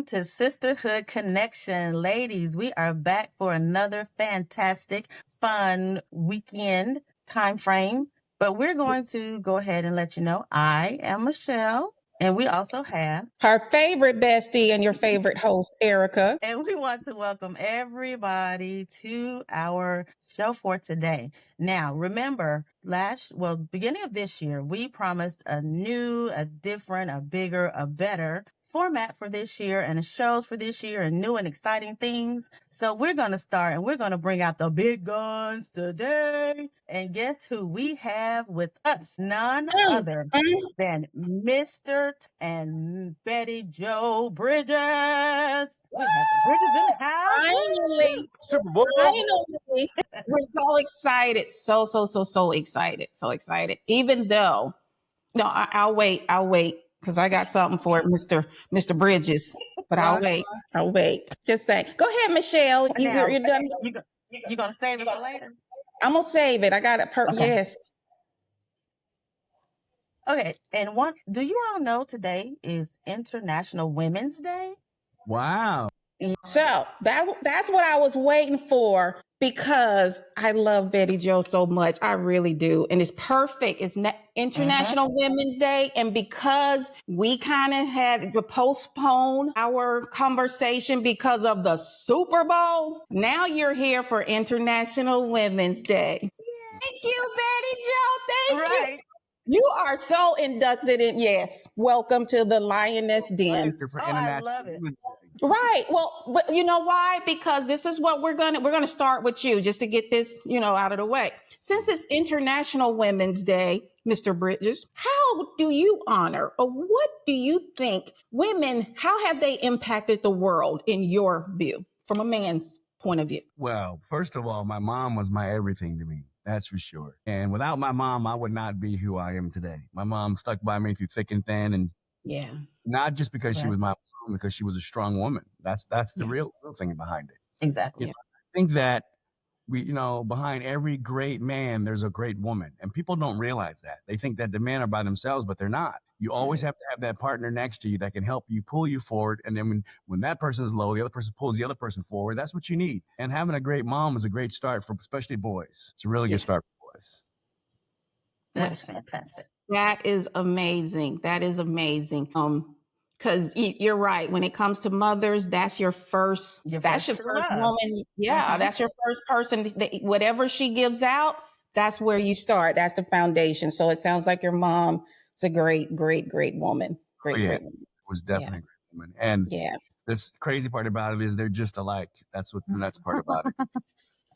to Sisterhood Connection. Ladies, we are back for another fantastic, fun weekend time frame. But we're going to go ahead and let you know I am Michelle. And we also have her favorite bestie and your favorite host, Erica. And we want to welcome everybody to our show for today. Now, remember, beginning of this year, we promised a new, a different, a bigger, a better format for this year and shows for this year and new and exciting things. So we're going to start and we're going to bring out the big guns today. And guess who we have with us? None other than Mr. and Bettijo Bridges. We have the Bridges in the house. Finally, Super Bowl. finally, we're so excited. So excited. So excited. Even though, no, I'll wait because I got something for Mr. Bridges. But I'll wait. Just say, go ahead, Michelle. You're done. You're going to save it for later? I'm going to save it. I got it. Yes. Okay. And do you all know today is International Women's Day? Wow. So that's what I was waiting for because I love Bettijo so much. I really do. And it's perfect. It's International Women's Day. And because we kind of had to postpone our conversation because of the Super Bowl, now you're here for International Women's Day. Yay. Thank you, Bettijo. Thank you. You are so inducted in. Yes. Welcome to the Lioness Den. I love it. Right. Well, but you know why? Because this is what we're going to start with you just to get this, out of the way. Since it's International Women's Day, Mr. Bridges, how do you honor or what do you think how have they impacted the world in your view from a man's point of view? Well, first of all, my mom was my everything to me. That's for sure. And without my mom, I would not be who I am today. My mom stuck by me through thick and thin. And not just because she was my mom, because she was a strong woman. That's the real thing behind it. Exactly. I think that behind every great man, there's a great woman. And people don't realize that. They think that the men are by themselves, but they're not. You always have to have that partner next to you that can help you pull you forward. And then when that person is low, the other person pulls the other person forward. That's what you need. And having a great mom is a great start for especially boys. It's a really good start for boys. That's fantastic. That is amazing. Because you're right. When it comes to mothers, that's your first woman. Yeah, that's your first person. Whatever she gives out, that's where you start. That's the foundation. So it sounds like your mom is a great woman. Great woman. It was definitely a great woman. And this crazy part about it is they're just alike. That's what's the nuts part about it.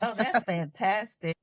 Oh, that's fantastic.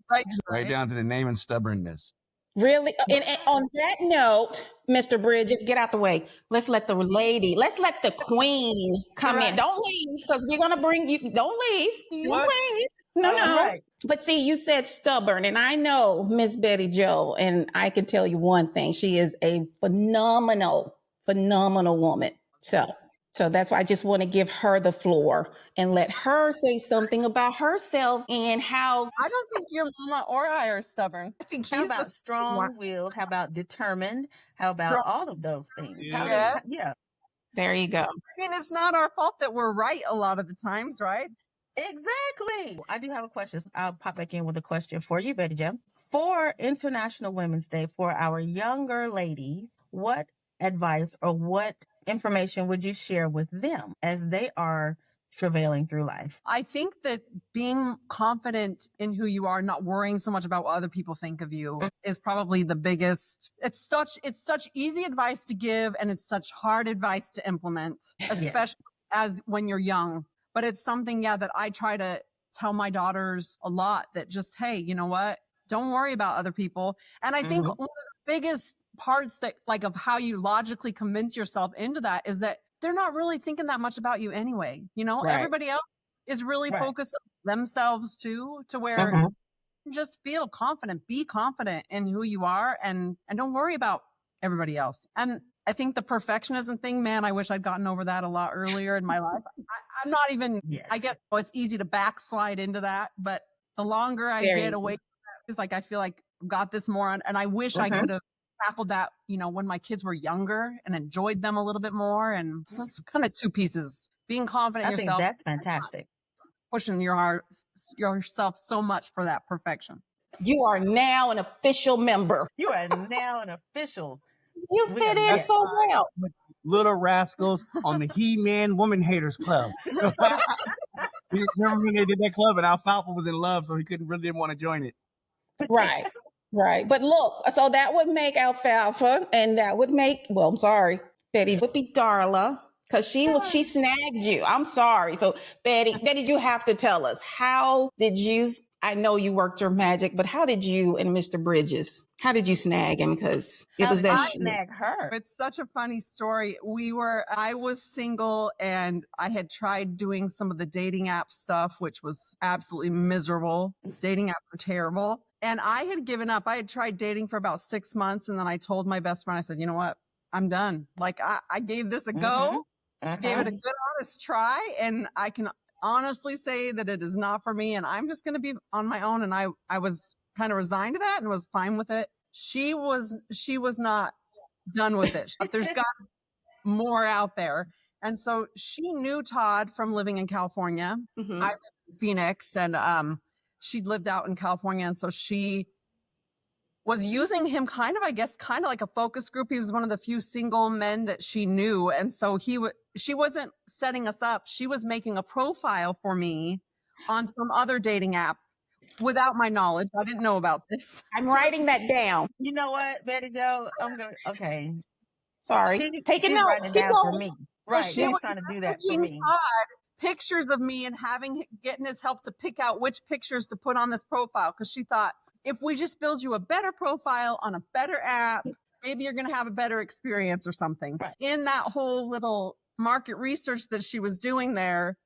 Right down to the name and stubbornness. Really? And on that note, Mr. Bridges, get out the way. Let's let the queen come in. Don't leave because we're going to bring you. Don't leave. Don't leave. No. Right. But see, you said stubborn, and I know Miss Bettijo, and I can tell you one thing. She is a phenomenal woman. So that's why I just want to give her the floor and let her say something about herself and how. I don't think your mama or I are stubborn. I think he's about strong-willed. How about determined? How about all of those things? Yeah. There you go. I mean, it's not our fault that we're right a lot of the times, right? Exactly. I do have a question. I'll pop back in with a question for you, Bettijo. For International Women's Day, for our younger ladies, what advice or what information would you share with them as they are travailing through life? I think that being confident in who you are, not worrying so much about what other people think of you is probably the biggest. It's such easy advice to give and it's such hard advice to implement, especially as when you're young. But it's something, that I try to tell my daughters a lot that just, hey, you know what? Don't worry about other people. And I think one of the biggest parts that of how you logically convince yourself into that is that they're not really thinking that much about you anyway. Everybody else is really focused on themselves too, to where you just feel confident, be confident in who you are and don't worry about everybody else. And I think the perfectionism thing, man, I wish I'd gotten over that a lot earlier in my life. I'm not even, I guess it's easy to backslide into that, but the longer I get away from that, it's I feel like I've got this more on, and I wish I could have tackled that, when my kids were younger and enjoyed them a little bit more. And so it's kind of two pieces being confident I in think yourself, that's fantastic. pushing yourself so much for that perfection. You are now an official member. You are now an official. You We fit are- in yes. so well. Little rascals on the He-Man Woman Haters Club. Remember when they did that club and Alfalfa was in love, so he didn't want to join it. Right. Right. But look, so that would make Alfalfa, and that would make, well, I'm sorry, Betty would be Darla, because she snagged you. I'm sorry. So Betty, you have to tell us, how did you, I know you worked your magic, but how did you and Mr. Bridges, how did you snag him? Because it How was did that you snag her? It's such a funny story. I was single and I had tried doing some of the dating app stuff, which was absolutely miserable. Dating apps are terrible. And I had given up. I had tried dating for about 6 months. And then I told my best friend, I said, you know what? I'm done. Like I gave this a go, gave it a good, honest try. And I can honestly say that it is not for me. And I'm just going to be on my own. And I was kind of resigned to that and was fine with it. She was not done with it. There's got more out there. And so she knew Todd from living in California. Mhm. I lived in Phoenix, and she'd lived out in California. And so she was using him kind of like a focus group. He was one of the few single men that she knew. And so she wasn't setting us up. She was making a profile for me on some other dating app without my knowledge. I didn't know about this. I'm writing that down. You know what, Bettijo? Okay. Sorry. Taking She's notes. writing it Keep down for going. me. Right. She She's was trying to do that for messaging me. Todd pictures of me and getting his help to pick out which pictures to put on this profile, because she thought, if we just build you a better profile on a better app, maybe you're going to have a better experience or something. Right. In that whole little market research that she was doing there,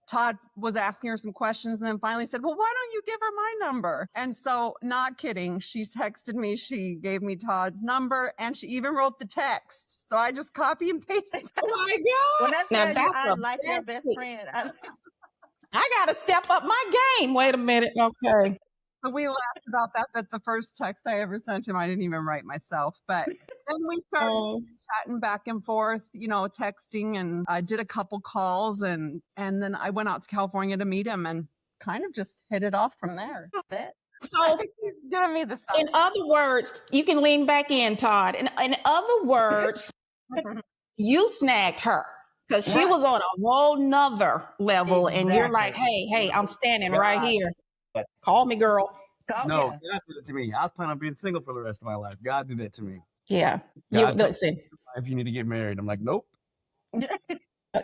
Todd was asking her some questions and then finally said, well, why don't you give her my number? And so, not kidding, she texted me, she gave me Todd's number, and she even wrote the text. So I just copy and paste. Oh my God. When I Now tell you that's I a like your bad best thing. friend, I got to step up my game. Wait a minute. Okay. So we laughed about that the first text I ever sent him, I didn't even write myself. But then we started chatting back and forth, texting, and I did a couple calls, and then I went out to California to meet him and kind of just hit it off from there. So He's giving me the stuff. in other words, you can lean back in, Todd. In other words, you snagged her because she was on a whole nother level, and you're like, hey, I'm standing right here. Call me, girl. No, God did it to me. I was planning on being single for the rest of my life. God did that to me. Yeah. God, Listen, if you need to get married, I'm like, nope.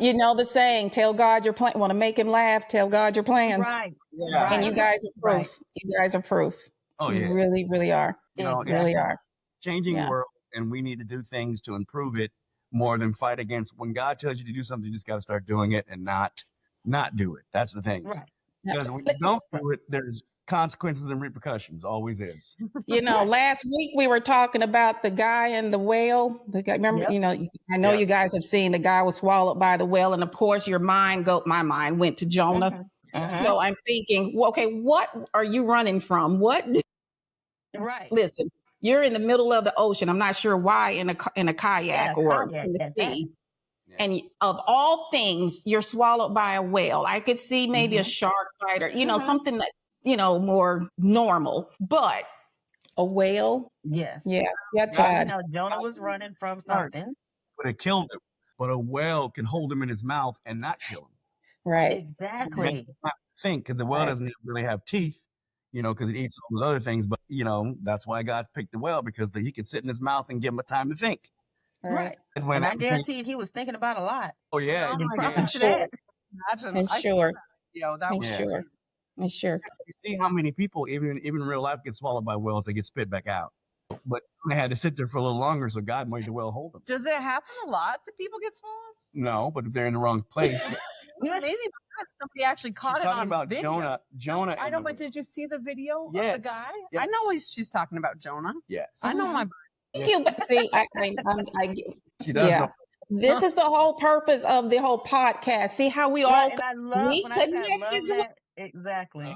you know the saying, tell God your plan. Want to make him laugh, tell God your plans. Right. Yeah. And you guys are proof. Right. You guys are proof. Oh, you yeah. really, really are. You really are. Changing world, and we need to do things to improve it more than fight against. When God tells you to do something, you just got to start doing it and not do it. That's the thing. Right. Because when you don't do it, there's consequences and repercussions. Always is. Last week we were talking about the guy and the whale. The guy, remember, I know you guys have seen the guy was swallowed by the whale, and of course my mind went to Jonah. So I'm thinking, well, okay, what are you running from? What? Right. Listen, you're in the middle of the ocean. I'm not sure why in a kayak or in the sea. And of all things, you're swallowed by a whale. I could see maybe a shark bite or, something that, more normal, but a whale. Yes. Yeah, Todd. Jonah was running from something. But it killed him. But a whale can hold him in his mouth and not kill him. Right. Exactly. Think, because the whale doesn't really have teeth, because it eats all those other things. But, that's why God picked the whale, because he could sit in his mouth and give him a time to think. Right. And I guarantee he was thinking about a lot. Oh, yeah. I'm sure. Imagine. I'm sure. I'm sure. You see how many people, even in real life, get swallowed by whales, they get spit back out. But they had to sit there for a little longer, so God made the whale hold them. Does it happen a lot that people get swallowed? No, but if they're in the wrong place. It's amazing because somebody actually caught it on about video. Jonah. I know, but did you see the video of the guy? Yes. I know she's talking about Jonah. Yes. I know my. Thank you. But see, she does know. This is the whole purpose of the whole podcast. See how we all connected. Exactly.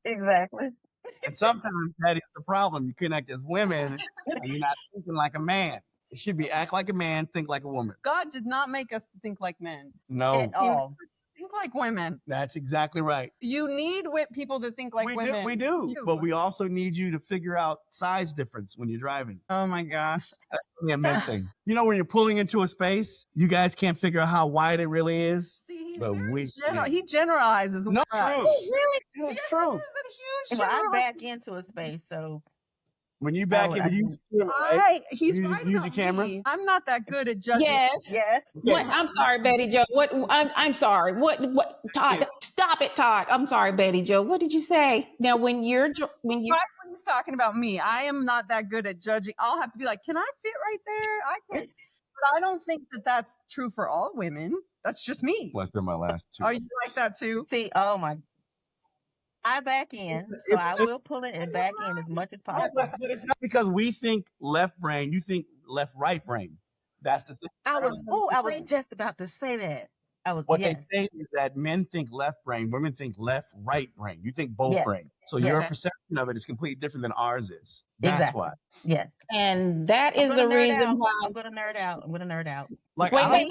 And sometimes that is the problem. You connect as women and you're not thinking like a man. It should be act like a man, think like a woman. God did not make us to think like men. No. At all. Think like women. That's exactly right. You need people that think like women. We do. But we also need you to figure out size difference when you're driving. Oh my gosh. That's really a men thing. You know, when you're pulling into a space, you guys can't figure out how wide it really is. See, he's But very general. He generalizes. No, true. Really? It's Yes, true. it is a huge Well, I general- back into a space, so When you back in, He's You right use about your camera? me. I'm not that good at judging. Yes. yes. What? I'm sorry, Betty Joe. What? I'm sorry. What? Todd, stop it, Todd. I'm sorry, Betty Joe. What did you say? Now, when you Right when he's talking about me, I am not that good at judging. I'll have to be like, can I fit right there? I can't. But I don't think that that's true for all women. That's just me. Well, it's been my last 2. Are you like that too? See, oh my. I back in, so I will pull it and back in as much as possible. But it's not because we think left brain, you think left right brain. That's the thing. I was just about to say that. What yes. they say is that men think left brain, women think left right brain. You think both Yes. brain. So Yes. your perception of it is completely different than ours is. That's Exactly. why. Yes. and that is I'm the gonna nerd reason out. why. I'm gonna nerd out. I'm gonna nerd out. Like Wait.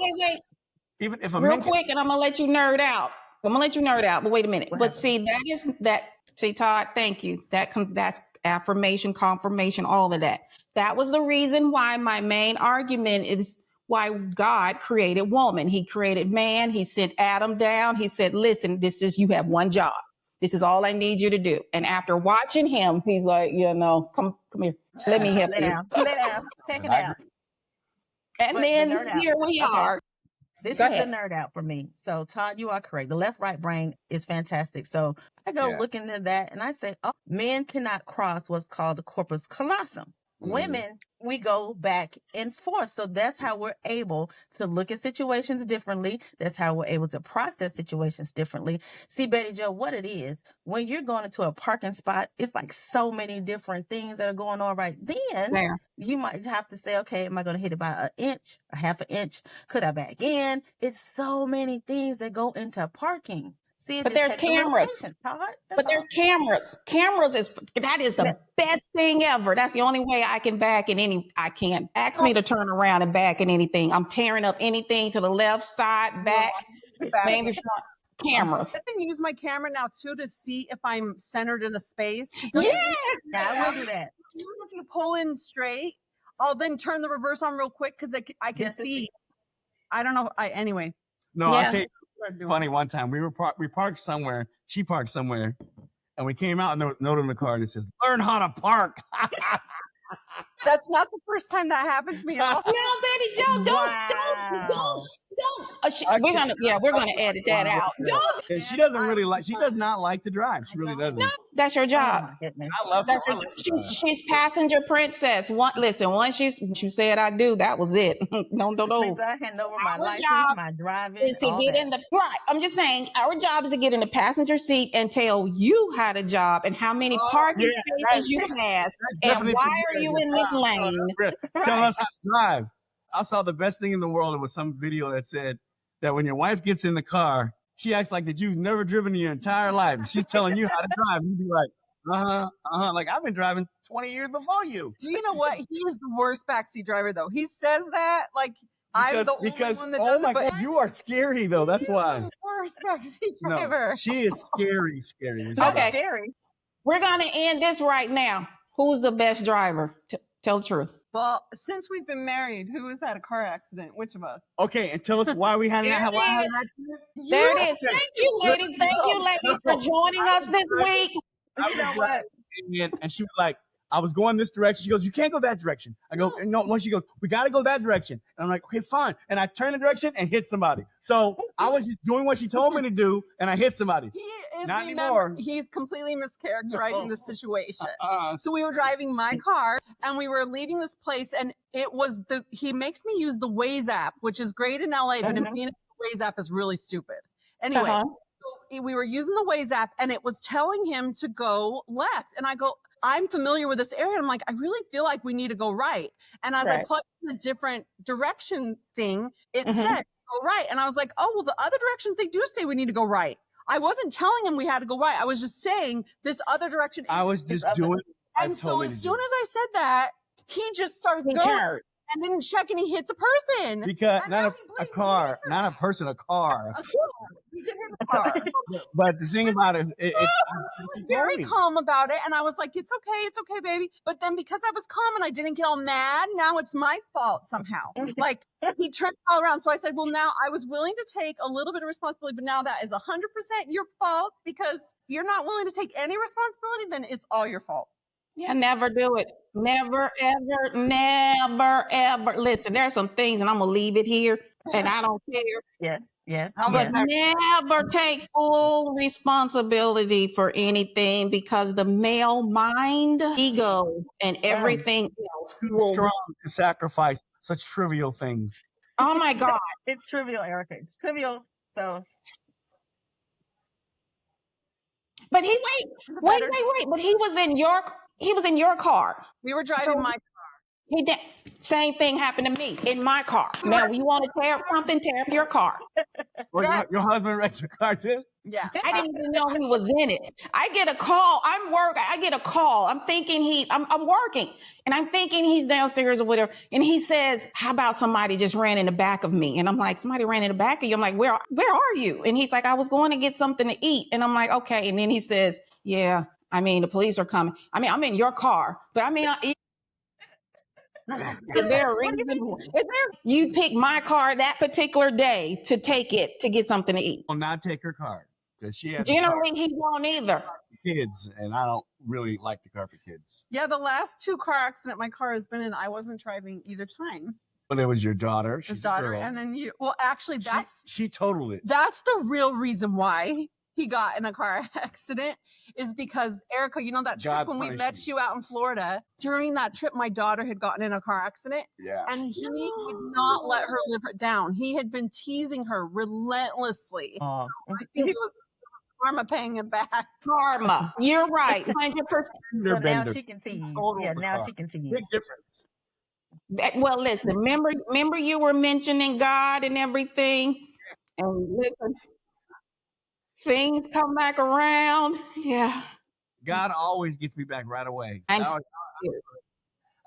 even if a Real man quick, and I'm gonna let you nerd out. But wait a minute. What But happened? see, Todd, thank you. That's affirmation, confirmation, all of that. That was the reason why my main argument is why God created woman. He created man. He sent Adam down. He said, listen, you have one job. This is all I need you to do. And after watching him, he's like, come here. Let me help Lay you. down. Lay down. Take it I out. And But then the nerd out. here we Okay. are. This Go is ahead. the nerd out for me. So, Todd, you are correct. The left-right brain is fantastic. So, I go look into that and I say, oh, men cannot cross what's called the corpus callosum. Women, we go back and forth. So that's how we're able to look at situations differently. That's how we're able to process situations differently. See, Betty Joe, what it is, when you're going into a parking spot, it's like so many different things that are going on right then. There. You might have to say, okay, am I going to hit it by an inch, a half an inch? Could I back in? It's so many things that go into parking. See, But there's cameras. But there's cameras. Cameras is the best thing ever. That's the only way I can back in I can't ask me to turn around and back in anything. I'm tearing up anything to the left side, back, maybe front. Cameras. I can use my camera now too to see if I'm centered in a space. Yes. I will do that. Even if you pull in straight, I'll then turn the reverse on real quick because I can see. I don't know. Anyway. No, I'll say funny one time. We parked somewhere. She parked somewhere, and we came out and there was a note on the car that says, "Learn how to park." That's not the first time that happened to me. No, Betty Joe, don't. We're gonna edit that out. Don't. And she doesn't really she does not like to drive. She really doesn't. No, that's your job. Oh, my goodness. I love That's her. your job. She's passenger princess. Once you said I do, that was it. No. Means I hand over my Our license, job my driving, is to all get that. in the right. I'm just saying, our job is to get in the passenger seat and tell you how to job and how many parking spaces you have, and why are you in this lane? Tell us how to drive. I saw the best thing in the world. It was some video that said that when your wife gets in the car, she acts like that you've never driven in your entire life. She's telling you how to drive. You'd be like, like I've been driving 20 years before you. Do you know what? He is the worst backseat driver, though. He says that like I'm the only one that does oh my it. But God, you are scary though. That's why. The worst backseat driver. No, she is scary. Okay. Scary. We're gonna end this right now. Who's the best driver? Tell the truth. Well, since we've been married, who has had a car accident? Which of us? Okay, and tell us why we had an accident. There it is. Thank you, ladies. Thank you, ladies, for joining us this week. And she was like, I was going this direction. She goes, you can't go that direction. I go, no. When she goes, we got to go that direction. And I'm like, okay, fine. And I turn the direction and hit somebody. So I was just doing what she told me to do, and I hit somebody. Not anymore. He's completely mischaracterizing the situation. So we were driving my car, and we were leaving this place, and it was he makes me use the Waze app, which is great in LA, but in Phoenix, the Waze app is really stupid. Anyway, so we were using the Waze app, and it was telling him to go left. And I go, I'm familiar with this area. I'm like, I really feel like we need to go right. And as I plugged in the different direction thing, it said go right. And I was like, oh, well, the other directions, they do say we need to go right. I wasn't telling him we had to go right. I was just saying this other direction. I was just doing. And so as soon as I said that, he just starts going. and didn't check, and he hits a person. Because And not now a he blames car, me for not a that. person, a car. He did hit a car. But the thing about it, it's I was very calm about it, and I was like, it's okay, baby. But then because I was calm and I didn't get all mad, now it's my fault somehow. Like, he turned it all around. So I said, well, now I was willing to take a little bit of responsibility, but now that is 100% your fault because you're not willing to take any responsibility, then it's all your fault. Yeah, never do it. Never, ever. Listen, there's some things, and I'm gonna leave it here, and I don't care. Yes. But never take full responsibility for anything because the male mind, ego, and everything else too will. strong to sacrifice such trivial things. Oh my God! It's trivial, Erica. It's trivial. So, But wait. But he was in your car. We were driving my He did. Same thing happened to me in my car. Now, you want to tear up something? Tear up your car. Well, Yes. your husband wrecks your car too? Yeah. I didn't even know he was in it. I get a call. I get a call. I'm thinking I'm working and I'm thinking he's downstairs or whatever. And he says, how about somebody just ran in the back of me? And I'm like, somebody ran in the back of you. I'm like, where are you? And he's like, I was going to get something to eat. And I'm like, okay. And then he says, yeah, I mean, the police are coming. I mean, I'm in your car, but I mean, is there a reason? You picked my car that particular day to take it to get something to eat? Will not take her car because she has Generally, he won't either. kids, and I don't really like the car for kids. Yeah, the last 2 car accident my car has been in, I wasn't driving either time. But it was your daughter. His daughter, and then you. Well, actually, she totaled it. That's the real reason why he got in a car accident is because Erica, you know that trip when we met you out in Florida. During that trip, my daughter had gotten in a car accident, and he would not let her live it down. He had been teasing her relentlessly. I think it was karma paying him back. Karma, you're right, 100%. So now she can tease. Yeah, now she can tease. Big difference. Well, listen, remember you were mentioning God and everything, and listen, things come back around. Yeah, God always gets me back right away. That's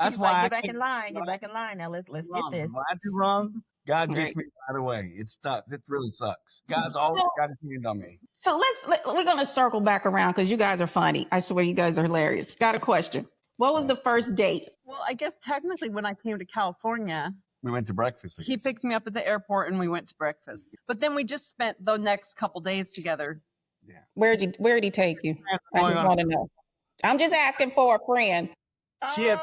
He's why like, get back in line. Get back in line. Now let's get this. When I do wrong, God gets me right away. It sucks. It really sucks. God's always got his hand on me. So we're gonna circle back around because you guys are funny. I swear you guys are hilarious. Got a question. What was the first date? Well, I guess technically when I came to California, we went to breakfast. He picked me up at the airport and we went to breakfast. But then we just spent the next couple days together. Yeah. Where'd he take you? I just want to know. I'm just asking for a friend. She had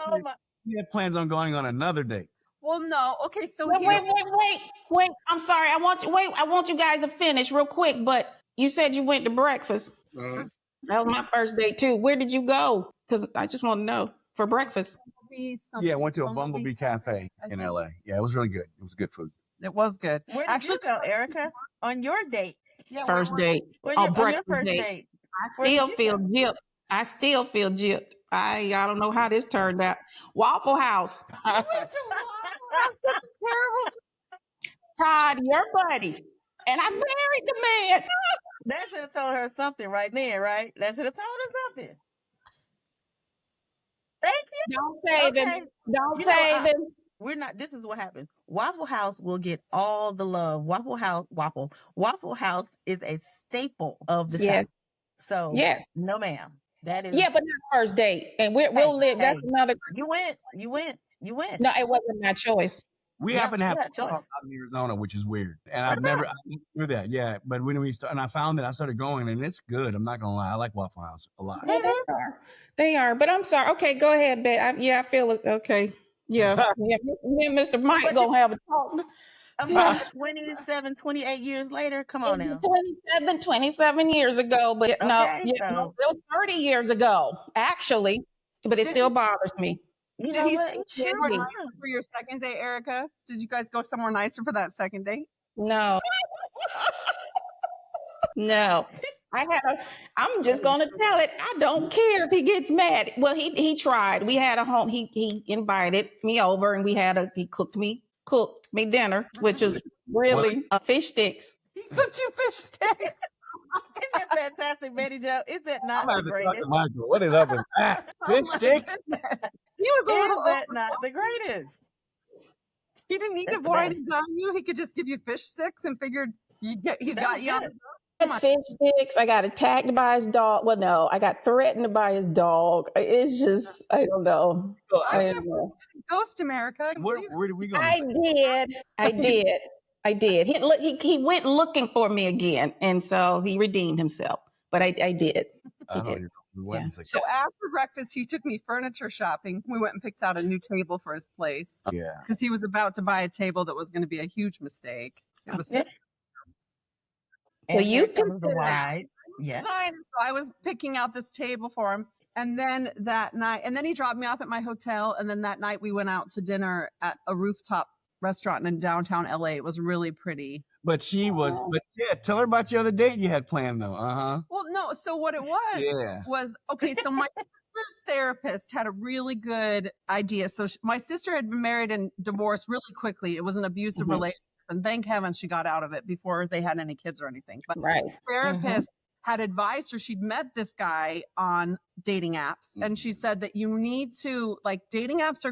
plans on going on another date. Well, no. Okay, so wait. I'm sorry. I want you guys to finish real quick. But you said you went to breakfast. That was my first date too. Where did you go? Because I just want to know for breakfast. Yeah, I went to a Bumblebee Cafe in LA. Yeah, it was really good. It was good food. It was good. Where did you go, Erica? On your date? Yeah, first date. On your first date. I still feel gypped. I don't know how this turned out. Waffle House. You went to Waffle House. That's terrible. Todd, your buddy. And I married the man. That should have told her something right there, right? That should have told her something. Thank you. Don't save him. Don't save him. We're not. This is what happens. Waffle House will get all the love. Waffle House is a staple of the South. So no, ma'am. That is but not first date. And we'll live. That's another. You went. No, it wasn't my choice. We happen to have a choice out in Arizona, which is weird, and I never knew that. Yeah, but when I found it, I started going, and it's good. I'm not gonna lie, I like Waffle House a lot. Yeah, they are. But I'm sorry. Okay, go ahead, Bet. I feel it. Okay. Yeah. Me and Mr. Mike gonna have a talk. I'm like 28 years later. Come on now. 27 years ago, but it was 30 years ago, actually. But it still bothers me. Did he say for your second date, Erica? Did you guys go somewhere nicer for that second date? No. No. I'm just gonna tell it. I don't care if he gets mad. Well, he tried. We had a home. He invited me over, and he cooked me dinner, which is really fish sticks. He cooked you fish sticks. Isn't that fantastic, Bettijo? Is that not the greatest? Michael, what is up with that? Fish sticks? He was a little. Is that not the greatest? He didn't need That's to the wine best. and dine you. He could just give you fish sticks and figured he got you on good. the Fish sticks. I got attacked by his dog. Well, no, I got threatened by his dog. It's just, I don't know. I I can't don't know. Ghost America. Where did we go? I did. I did. I did. He went looking for me again, and so he redeemed himself. But I did. I He don't did. even know. Yeah. So after breakfast, he took me furniture shopping. We went and picked out a new table for his place. Yeah. Because he was about to buy a table that was going to be a huge mistake. It was Yes. So And you here picked comes the it out. wide. Yes. design. So I was picking out this table for him. And then that night, and then he dropped me off at my hotel. And then that night we went out to dinner at a rooftop restaurant in downtown LA. It was really pretty. But yeah, tell her about your other date you had planned though. Well, no. So what it was okay. So my sister's therapist had a really good idea. So my sister had been married and divorced really quickly. It was an abusive relationship. And thank heaven she got out of it before they had any kids or anything. But Right. the therapist had advised her, she'd met this guy on dating apps. And she said that you need to, like, dating apps are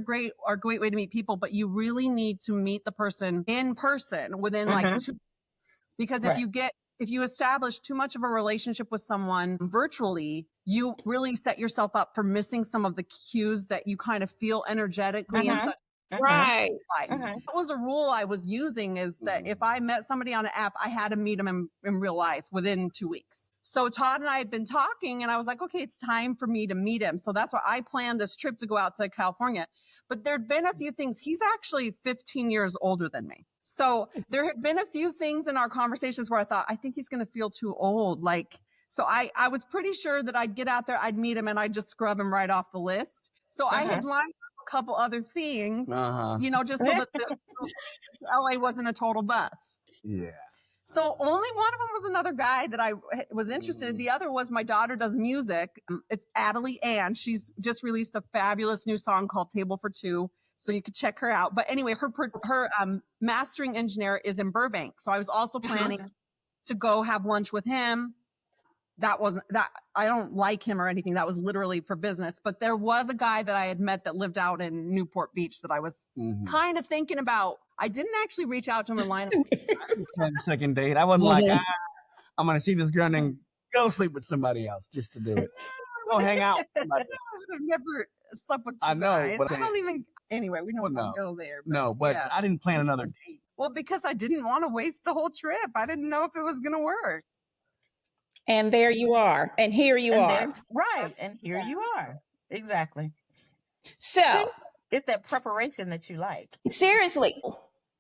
a great way to meet people, but you really need to meet the person in person within like 2 weeks. Because if you establish too much of a relationship with someone virtually, you really set yourself up for missing some of the cues that you kind of feel energetically and such. Right. That was a rule I was using, is that if I met somebody on an app, I had to meet them in real life within 2 weeks. So Todd and I had been talking and I was like, okay, it's time for me to meet him. So that's why I planned this trip to go out to California. But there'd been a few things. He's actually 15 years older than me. So there had been a few things in our conversations where I thought, I think he's going to feel too old. Like, so I was pretty sure that I'd get out there, I'd meet him, and I'd just scrub him right off the list. So I had lined up a couple other things, just so that LA wasn't a total bust. Yeah. So only one of them was another guy that I was interested in. The other was my daughter does music. It's Adelie Ann. She's just released a fabulous new song called Table for Two. So you could check her out. But anyway, her mastering engineer is in Burbank. So I was also planning to go have lunch with him. That wasn't that. I don't like him or anything. That was literally for business. But there was a guy that I had met that lived out in Newport Beach that I was kind of thinking about. I didn't actually reach out to him and line up. Second date. I wasn't like, I'm going to see this girl and go sleep with somebody else just to do it. Go hang out with somebody else. I've never slept with I know, guys. but I don't even. Anyway, we don't go there. But I didn't plan another date. Well, because I didn't want to waste the whole trip. I didn't know if it was going to work. And there you are. And here you are. And here you are. Exactly. So it's that preparation that you like. Seriously,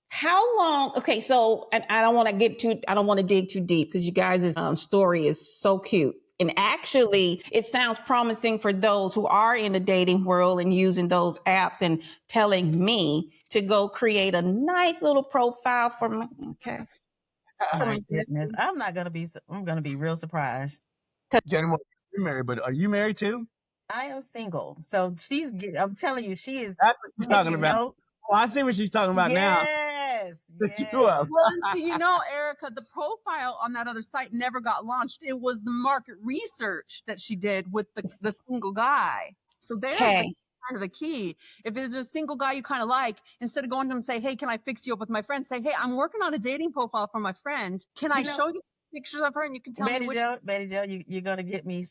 how long? Okay, so and I don't want to dig too deep because you guys' story is so cute. And actually, it sounds promising for those who are in the dating world and using those apps and telling me to go create a nice little profile for me. Okay. Oh my goodness. I'm going to be real surprised. Jenny, you're married, but are you married too? I am single. So I'm telling you, she is. That's what she's talking about. Notes. Oh, I see what she's talking about now. Yes. Well, so Erica, the profile on that other site never got launched. It was the market research that she did with the single guy. So there's kind of the key. If there's a single guy you kind of like, instead of going to him and say, hey, can I fix you up with my friend? Say, hey, I'm working on a dating profile for my friend. Can I show you pictures of her and you can tell me which... Betty Jo, you're going to get me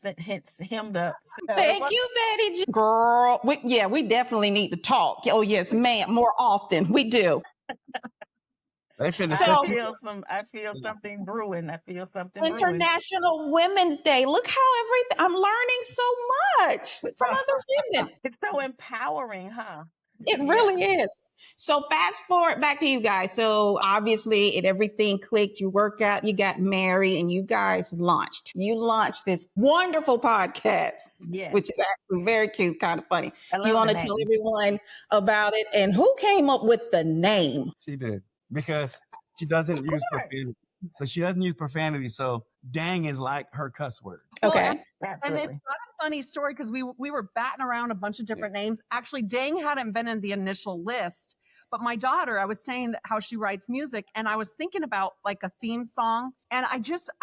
hemmed up. Thank you, Betty Jo. Girl, we definitely need to talk. Oh, yes, ma'am, more often. We do. I feel something brewing. International Women's Day. Look how I'm learning so much from other women. It's so empowering, huh? It really is. So fast forward back to you guys. So obviously everything clicked. You work out, you got married, and you guys launched. You launched this wonderful podcast, which is actually very cute, kind of funny. You want to tell everyone about it and who came up with the name? She did, because she doesn't use profanity. So she doesn't use profanity. So dang is like her cuss word. Okay. Absolutely. And it's not a funny story because we were batting around a bunch of different names. Actually, dang hadn't been in the initial list. But my daughter, I was saying that how she writes music, and I was thinking about like a theme song. And I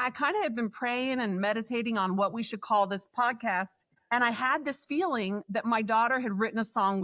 kind of had been praying and meditating on what we should call this podcast. And I had this feeling that my daughter had written a song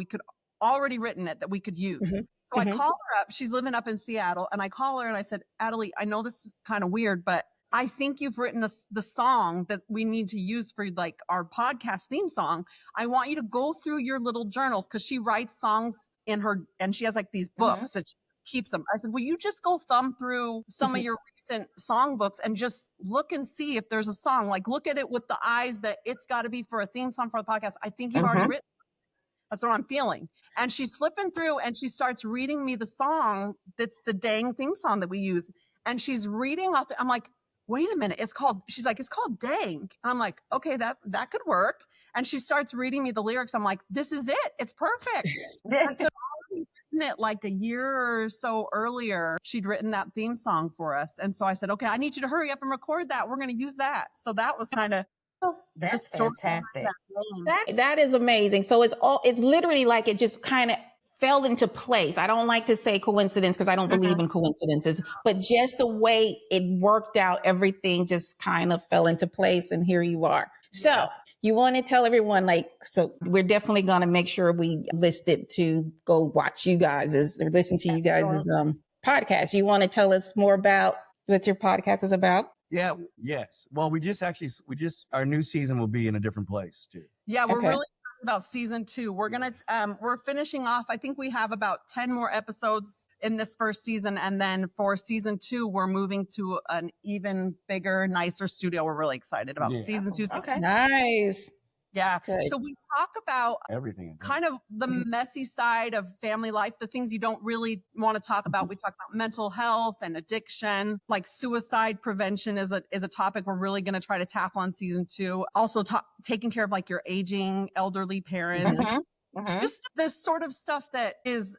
that we could use. So I call her up. She's living up in Seattle. And I call her and I said, Adelie, I know this is kind of weird, but I think you've written the song that we need to use for like our podcast theme song. I want you to go through your little journals because she writes songs in her, and she has like these books that she keeps them. I said, will you just go thumb through some of your recent song books and just look and see if there's a song, like look at it with the eyes that it's got to be for a theme song for the podcast. I think you've already written. That's what I'm feeling. And she's flipping through and she starts reading me the song that's the dang theme song that we use. And she's reading off I'm like, wait a minute, she's like, it's called Dang. And I'm like, okay, that could work. And she starts reading me the lyrics. I'm like, this is it. It's perfect. And so it like a year or so earlier, she'd written that theme song for us. And so I said, okay, I need you to hurry up and record that. We're going to use that. So that was kind of That's fantastic. That is amazing. So it's literally like it just kind of fell into place. I don't like to say coincidence because I don't believe in coincidences, but just the way it worked out, everything just kind of fell into place. And here you are. So you want to tell everyone, so we're definitely going to make sure we list it to go watch you guys or listen to you guys' podcast. You want to tell us more about what your podcast is about? Yeah. Yes. Well, our new season will be in a different place too. Yeah. We're really excited about season 2. We're finishing off. I think we have about 10 more episodes in this first season. And then for season 2, we're moving to an even bigger, nicer studio. We're really excited about season 2. Okay. Nice. Yeah. Good. So we talk about everything, kind of the messy side of family life, the things you don't really want to talk about. We talk about mental health and addiction, like suicide prevention is a topic we're really going to try to tackle on season 2. Also taking care of like your aging elderly parents, just this sort of stuff that is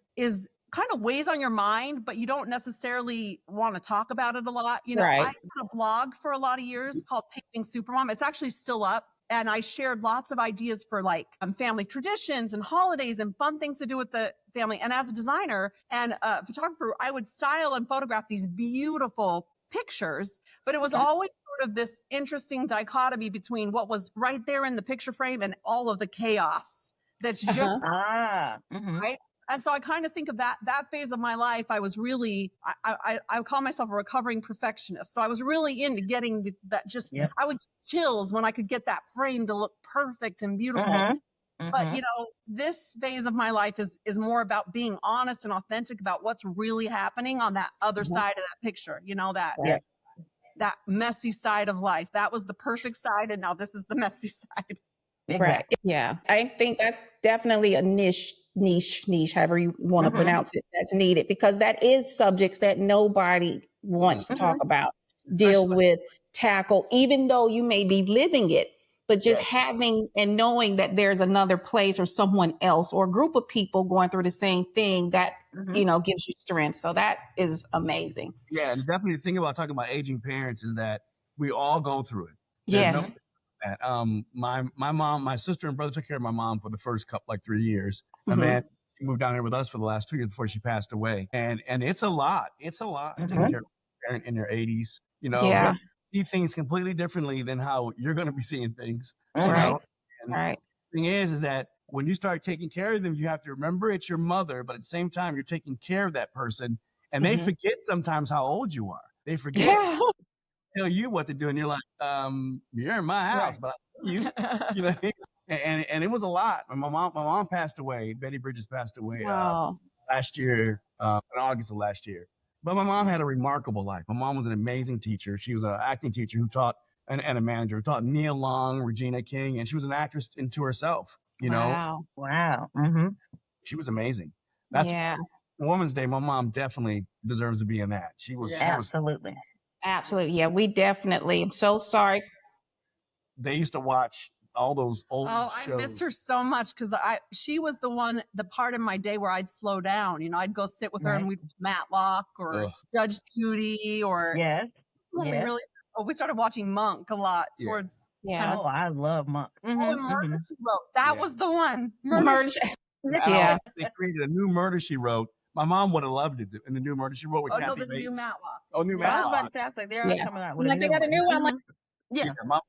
kind of weighs on your mind, but you don't necessarily want to talk about it a lot. You know, I had a blog for a lot of years called Paving Supermom. It's actually still up. And I shared lots of ideas for like family traditions and holidays and fun things to do with the family. And as a designer and a photographer, I would style and photograph these beautiful pictures, but it was always sort of this interesting dichotomy between what was right there in the picture frame and all of the chaos that's just right. And so I kind of think of that phase of my life. I was really, I call myself a recovering perfectionist. So I was really into getting I would get chills when I could get that frame to look perfect and beautiful. But you know, this phase of my life is more about being honest and authentic about what's really happening on that other side of that picture. You know, that messy side of life. That was the perfect side. And now this is the messy side. Exactly. Right. Yeah. I think that's definitely a niche, however you want to pronounce it, that's needed, because that is subjects that nobody wants to talk about, deal with, tackle, even though you may be living it, but just having and knowing that there's another place or someone else or a group of people going through the same thing that, you know, gives you strength. So that is amazing. Yeah. And definitely the thing about talking about aging parents is that we all go through it. Yes. My sister and brother took care of my mom for the first 3 years. And then she moved down here with us for the last 2 years before she passed away. And it's a lot. It's a lot taking care of a parent in their 80s. You know, see things completely differently than how you're going to be seeing things. You know? And the thing is that when you start taking care of them, you have to remember it's your mother, but at the same time, you're taking care of that person. And they forget sometimes how old you are. They forget. Tell you what to do, and you're like, you're in my house, but you know, and it was a lot. My mom passed away. Betty Bridges passed away last year, in August of last year. But my mom had a remarkable life. My mom was an amazing teacher. She was an acting teacher who taught and a manager who taught Nia Long, Regina King, and she was an actress into herself. You know, she was amazing. That's Women's Day. My mom definitely deserves to be in that. She was absolutely. Absolutely. Yeah, we definitely. I'm so sorry. They used to watch all those old shows. I miss her so much because she was the part of my day where I'd slow down. You know, I'd go sit with her and we'd Matlock or Judge Judy or we started watching Monk a lot towards. Oh, I love Monk. Murder She Wrote. That was the one. Murder. They created a new Murder She Wrote. My mom would have loved it in the new Murder She Wrote with Kathy Bates. New Matlock. Oh, new Matlock. I was about to say, I was like, they're coming out with a new one. They got a new one.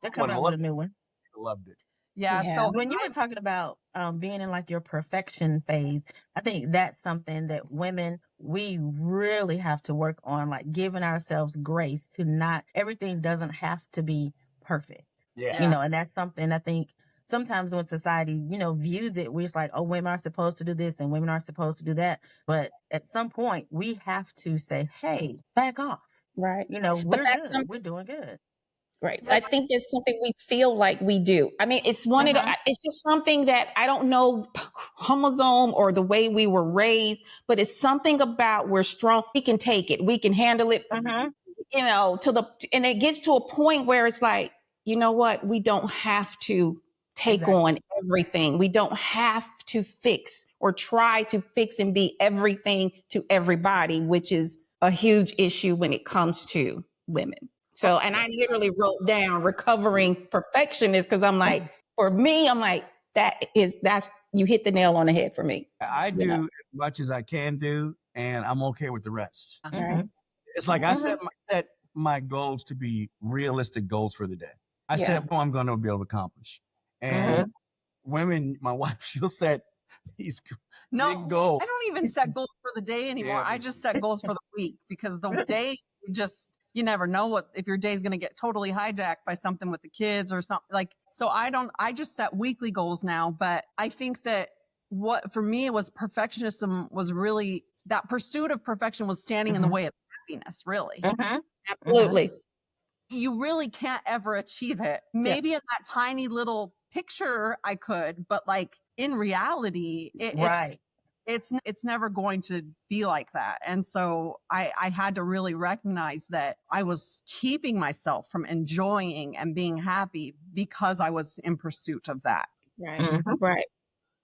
They're coming out with a new one. Loved it. Yeah. Yeah. So When you were talking about being in like your perfection phase, I think that's something that women, we really have to work on, like giving ourselves grace to not, everything doesn't have to be perfect. Yeah. You know, and that's something I think sometimes when society, views it, we're just like, oh, women are supposed to do this and women are supposed to do that. But at some point, we have to say, hey, back off. Right. But We're that's good. something, We're doing good. right. yeah, I think it's something we feel like we do. I mean, it's one of the, Mhm. it's just something that I don't know chromosome or the way we were raised, but it's something about we're strong. We can take it. We can handle it, Mhm. and it gets to a point where it's like, you know what? We don't have to take Exactly. on everything. We don't have to fix or try to fix and be everything to everybody, which is a huge issue when it comes to women. So, and I literally wrote down recovering perfectionist because I'm like, for me, I'm like, that's, you hit the nail on the head for me. I You know? do as much as I can do, and I'm okay with the rest. Right. Mhm. It's like I Mhm. set my goals to be realistic goals for the day. I Yeah. said what I'm going to be able to accomplish. And Mhm. women, my wife, she'll set these no, big goals. I don't even set goals for the day anymore. Yeah, I but just set goals for the week because the day you never know if your day's going to get totally hijacked by something with the kids or something like, so I just set weekly goals now. But I think that what for me it was perfectionism was really that pursuit of perfection was standing in the Mhm. way of happiness, really. Mhm. Mhm. Absolutely. You really can't ever achieve it. Yeah. Maybe in that tiny little picture I could, but like in reality, Right. it's never going to be like that. And so I had to really recognize that I was keeping myself from enjoying and being happy because I was in pursuit of that. Right. Mhm. Right.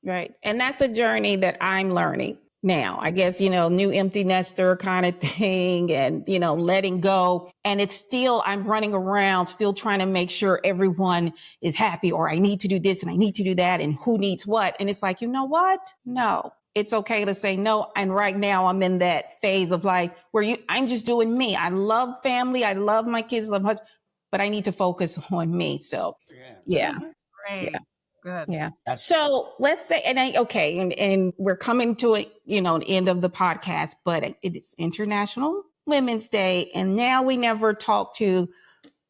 Right. And that's a journey that I'm learning now. I guess, new empty nester kind of thing and, letting go. And it's still, I'm running around, still trying to make sure everyone is happy, or I need to do this and I need to do that and who needs what. And it's like, you know what? No, it's okay to say no. And right now I'm in that phase of like where I'm just doing me. I love family. I love my kids, love my husband, but I need to focus on me. So yeah. Mhm. Yeah. Great. Good. Yeah. So let's say, and we're coming to the end of the podcast, but it is International Women's Day. And now we never talked to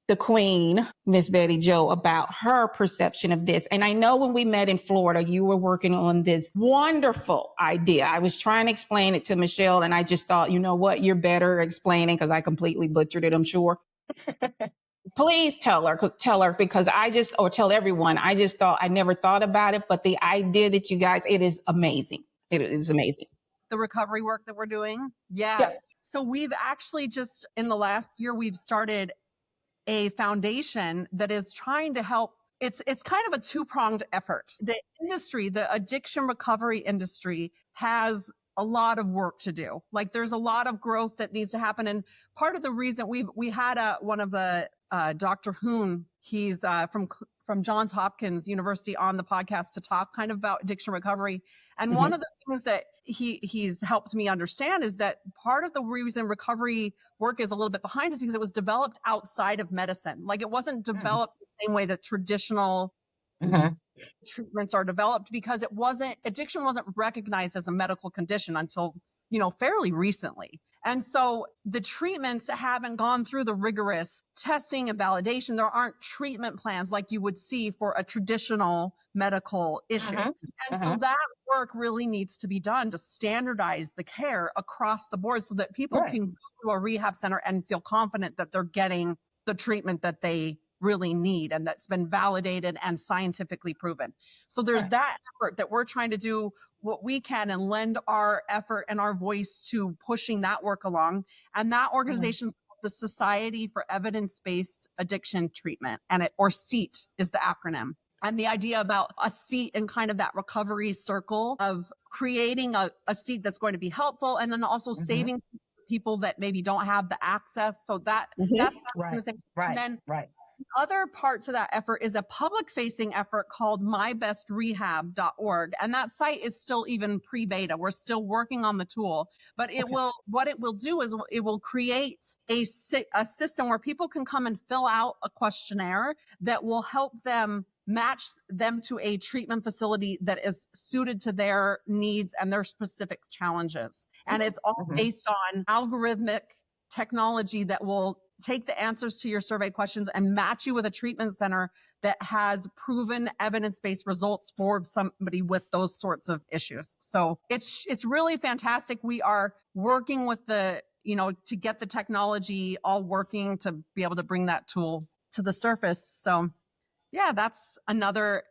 the Queen, Miss Bettijo, about her perception of this. And I know when we met in Florida, you were working on this wonderful idea. I was trying to explain it to Michelle, and I just thought, you know what, you're better explaining because I completely butchered it, I'm sure. Please tell her because or tell everyone. I just thought I never thought about it, but the idea that you guys, it is amazing. It is amazing. The recovery work that we're doing. Yeah. Yep. So we've actually just in the last year, we've started a foundation that is trying to help. It's kind of a two-pronged effort. The industry, the addiction recovery industry, has a lot of work to do. Like there's a lot of growth that needs to happen. And part of the reason we had one of the Dr. Hoon, he's from Johns Hopkins University on the podcast to talk kind of about addiction recovery. And Mhm. one of the things that he's helped me understand is that part of the reason recovery work is a little bit behind is because it was developed outside of medicine. Like it wasn't developed the same way that traditional Mhm. treatments are developed because addiction wasn't recognized as a medical condition until, fairly recently. And so the treatments haven't gone through the rigorous testing and validation. There aren't treatment plans like you would see for a traditional medical issue. Mhm. And so that work really needs to be done to standardize the care across the board so that people Right. can go to a rehab center and feel confident that they're getting the treatment that they really need and that's been validated and scientifically proven. So there's Right. that effort that we're trying to do what we can and lend our effort and our voice to pushing that work along. And that organization's called the Society for Evidence-Based Addiction Treatment, or SEAT is the acronym. And the idea about a seat in kind of that recovery circle of creating a seat that's going to be helpful and then also saving people that maybe don't have the access. So that's that Right. organization. Right. And then Right. the other part to that effort is a public facing effort called mybestrehab.org. And that site is still even pre-beta. We're still working on the tool, but what it will do is it will create a system where people can come and fill out a questionnaire that will help them match them to a treatment facility that is suited to their needs and their specific challenges. And it's all based on algorithmic technology that will take the answers to your survey questions and match you with a treatment center that has proven evidence-based results for somebody with those sorts of issues. So it's really fantastic. We are working with the, to get the technology all working to be able to bring that tool to the surface. So yeah, that's another,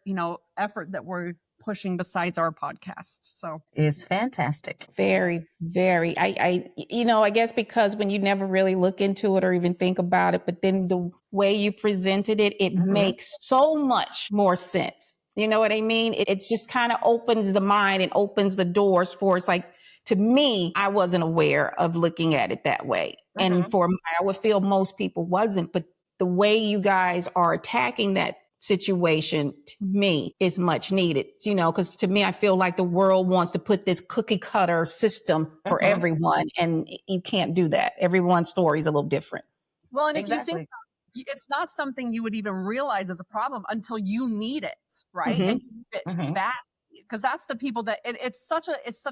effort that we're pushing besides our podcast. So It's fantastic. Very, very. I guess because when you never really look into it or even think about it, but then the way you presented it, it makes so much more sense. You know what I mean? It just kind of opens the mind and opens the doors for, it's like, to me, I wasn't aware of looking at it that way. And I would feel most people wasn't, but the way you guys are attacking that situation, to me, is much needed, because to me, I feel like the world wants to put this cookie cutter system for everyone, and you can't do that. Everyone's story is a little different. Well, and if you think it's not something you would even realize as a problem until you need it, right? And you need that, because that's the people that it's such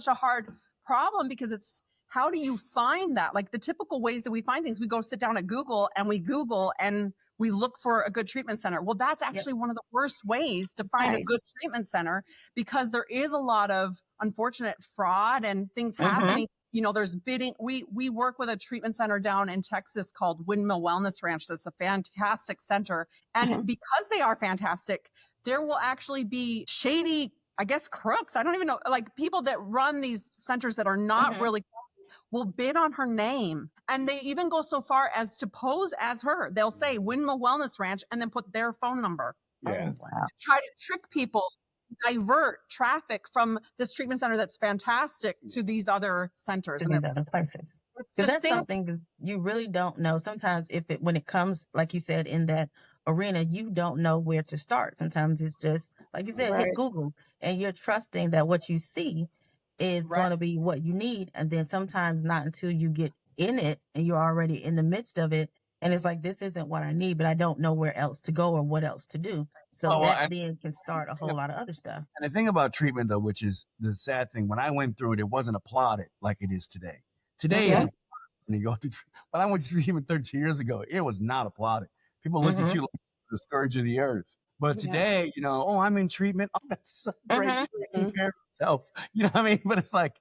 a hard problem, because it's, how do you find that? Like the typical ways that we find things, we go sit down at Google and we look for a good treatment center. Well, that's actually one of the worst ways to find a good treatment center, because there is a lot of unfortunate fraud and things happening. There's bidding. We work with a treatment center down in Texas called Windmill Wellness Ranch. That's a fantastic center. And because they are fantastic, there will actually be shady, I guess, crooks. I don't even know, like people that run these centers that are not really will bid on her name. And they even go so far as to pose as her. They'll say Windmill Wellness Ranch and then put their phone number. Yeah. Try to trick people, divert traffic from this treatment center that's fantastic to these other centers. And other places. Because that's something you really don't know. Sometimes when it comes, like you said, in that arena, you don't know where to start. Sometimes it's just, like you said, hit Google, and you're trusting that what you see is going to be what you need. And then sometimes not until you get in it and you're already in the midst of it. And it's like, this isn't what I need, but I don't know where else to go or what else to do. So then can start a whole lot of other stuff. And the thing about treatment, though, which is the sad thing, when I went through it, it wasn't applauded like it is today. Today, it's when you go through. When I went through treatment 13 years ago, it was not applauded. People looked at you like the scourge of the earth. But today, I'm in treatment. Oh, that's so great. Taking care of yourself. You know what I mean? But it's like,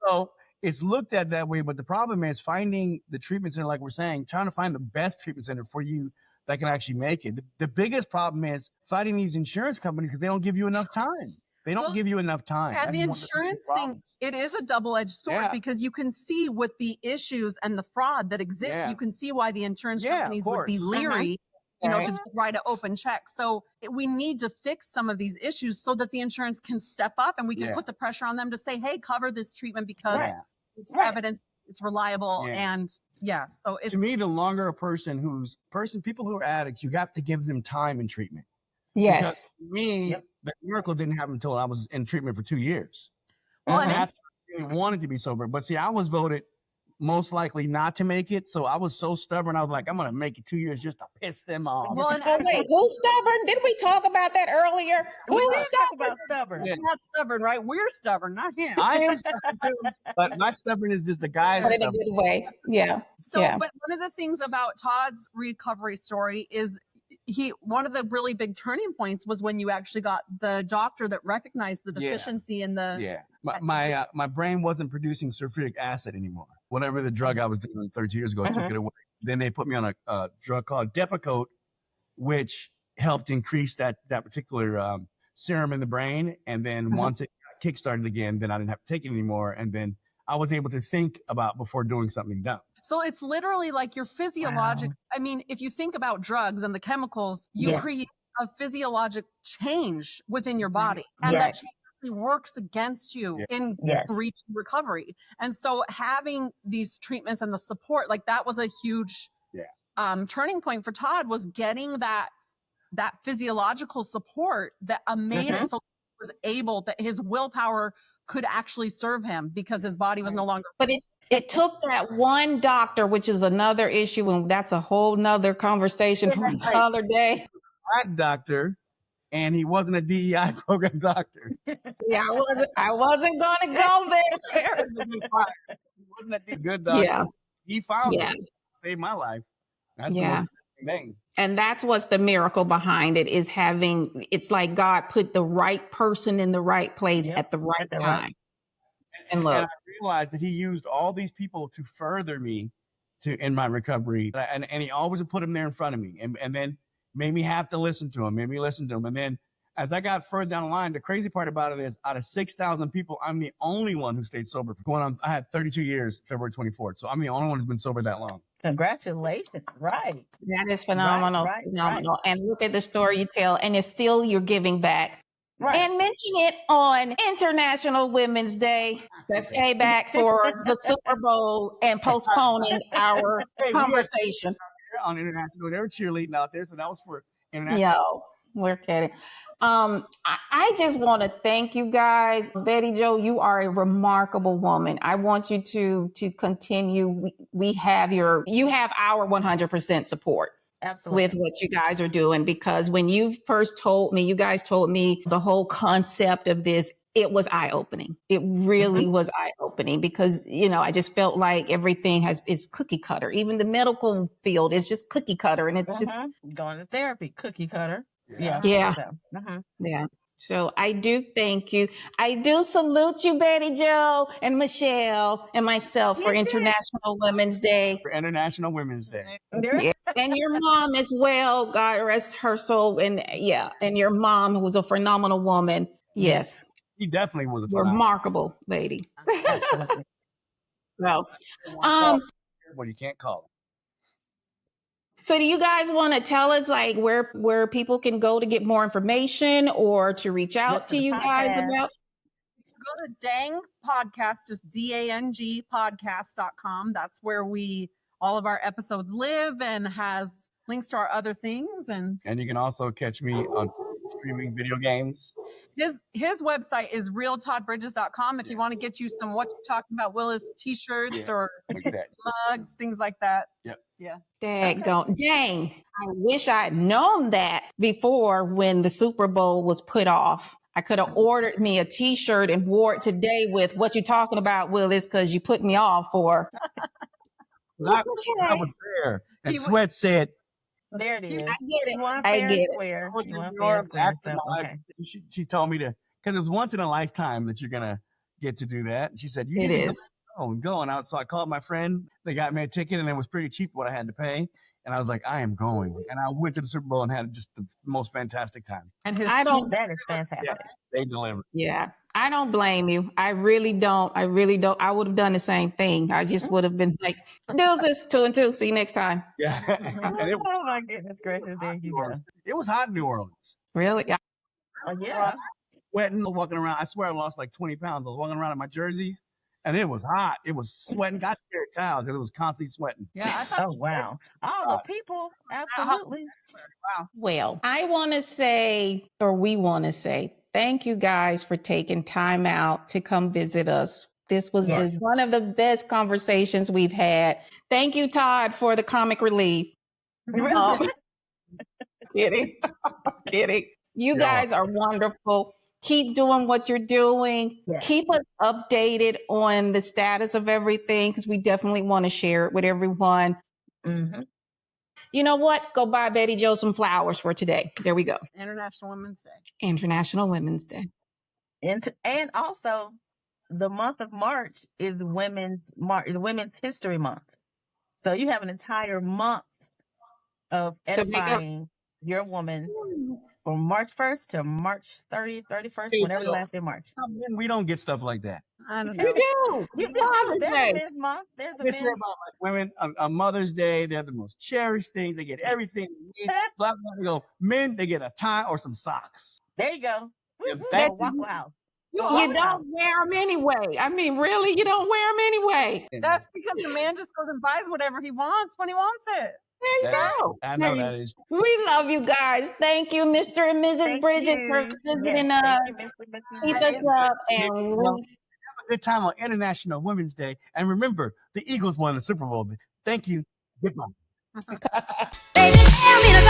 so it's looked at that way. But the problem is finding the treatment center, like we're saying, trying to find the best treatment center for you that can actually make it. The biggest problem is fighting these insurance companies because they don't give you enough time. They don't give you enough time. And the insurance thing, it is a double-edged sword because you can see with the issues and the fraud that exists, you can see why the insurance companies would be leery, to write an open check. So we need to fix some of these issues so that the insurance can step up and we can put the pressure on them to say, hey, cover this treatment because it's evidence, it's reliable. And so it's, to me, the longer people who are addicts, you have to give them time in treatment. Yes. Because for me, the miracle didn't happen until I was in treatment for 2 years. Well, and I wanted to be sober. But see, I was voted most likely not to make it. So I was so stubborn. I was like, I'm going to make it 2 years just to piss them off. Well, wait, who's stubborn? Didn't we talk about that earlier? Who's stubborn? He's not stubborn, right? We're stubborn, not him. I am stubborn too, but my stubborn is just the guy's in a good way. Yeah. So, but one of the things about Todd's recovery story is one of the really big turning points was when you actually got the doctor that recognized the deficiency in the. My brain wasn't producing sulfuric acid anymore. Whatever the drug I was doing 30 years ago, I took it away. Then they put me on a drug called Depakote, which helped increase that particular serum in the brain. And then once it got kickstarted again, then I didn't have to take it anymore. And then I was able to think about before doing something dumb. So it's literally like your physiologic. I mean, if you think about drugs and the chemicals, you create a physiologic change within your body. And that change actually works against you in reaching recovery. And so having these treatments and the support, like that was a huge turning point for Todd, was getting that physiological support that made it so he was able, that his willpower could actually serve him because his body was no longer. But it took that one doctor, which is another issue, and that's a whole nother conversation for another day. That doctor and he wasn't a DEI program doctor. Yeah, I wasn't gonna go there. He wasn't a good doctor. Yeah. He found Yeah. it. Saved my life. That's the Yeah. most important thing. And that's what's the miracle behind it, is having, it's like God put the right person in the right place Yep, at the right at the time. right- And look, And I realized that he used all these people to further me in my recovery. And he always would put them there in front of me, and then made me have to listen to him, And then as I got further down the line, the crazy part about it is out of 6,000 people, I'm the only one who stayed sober for going on. I had 32 years, February 24th. So I'm the only one who's been sober that long. Congratulations. Right. that is phenomenal. Right. Phenomenal. And look at the story you tell, and it's still, you're giving back. Right. And mention it on International Women's Day. That's payback for the Super Bowl and postponing our conversation. On international, they were cheerleading out there, so that was for international. Yo, we're kidding. I just want to thank you guys. Bettijo, you are a remarkable woman. I want you to continue. You have our 100% support. Absolutely. With what you guys are doing, because when you guys told me the whole concept of this, it was eye-opening. It really was eye-opening, because, I just felt like everything is cookie cutter. Even the medical field is just cookie cutter. And it's just going to therapy, cookie cutter. Yeah. Yeah. So, Yeah. So I do thank you. I do salute you, Bettijo and Michelle and myself for International Women's Day. For International Women's Day. Yeah. And your mom as well. God rest her soul. And your mom, who was a phenomenal woman. Yes. She definitely was a remarkable lady. Absolutely. So, well, you can't call them. So do you guys want to tell us like where people can go to get more information or to reach out to you guys about? Go to Dang Podcast, just DANG podcast.com. That's where all of our episodes live, and has links to our other things. And you can also catch me on streaming video games. His website is realtoddbridges.com if you want to get you some What You Talking About Willis t-shirts or mugs, things like that. Yep. Yeah. Dang, I wish I had known that before when the Super Bowl was put off. I could have ordered me a t-shirt and wore it today with What You Talking About, Willis, because you put me off for. I was there. And Sweat said, there it is. I get it. I get it. She told me to, because it was once in a lifetime that you're going to get to do that. And she said, you need to go and out. So I called my friend. They got me a ticket, and it was pretty cheap what I had to pay. And I was like, I am going. And I went to the Super Bowl and had just the most fantastic time. And that is fantastic. Yes, they delivered. Yeah. I don't blame you. I really don't. I would have done the same thing. I just would have been like, deuces, 2 and 2. See you next time. Yeah. Oh my goodness gracious. There you go. It was hot in New Orleans. Really? Yeah. Oh, yeah. Sweating, walking around. I swear I lost like 20 pounds. I was walking around in my jerseys, and it was hot. It was sweating. Got to a towel because it was constantly sweating. Yeah. Oh, wow. Oh, the people. Absolutely. Wow. Well, we want to say, thank you guys for taking time out to come visit us. This was one of the best conversations we've had. Thank you, Todd, for the comic relief. Kidding. You guys are wonderful. Keep doing what you're doing. Yeah. Keep us updated on the status of everything, because we definitely want to share it with everyone. Mm-hmm. You know what? Go buy Bettijo some flowers for today. There we go. International Women's Day. International Women's Day. And also, the month of March is Women's History Month. So you have an entire month of edifying your woman from March 1st to March 30th, 31st, whenever the last day of March. We don't get stuff like that. I don't know. You do. You do. There's a men's month. There's a men's about like women on Mother's Day. They're the most cherished things. They get everything. Blah, blah, blah. Men, they get a tie or some socks. There you go. That's Waffle House. You don't wear them anyway. I mean, really, you don't wear them anyway. That's because the man just goes and buys whatever he wants when he wants it. There you go. I know that is. We love you guys. Thank you, Mr. and Mrs. Bridges, for visiting us. Keep us up and have a good time on International Women's Day. And remember, the Eagles won the Super Bowl. Thank you. Goodbye. Baby, tell me to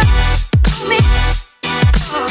go.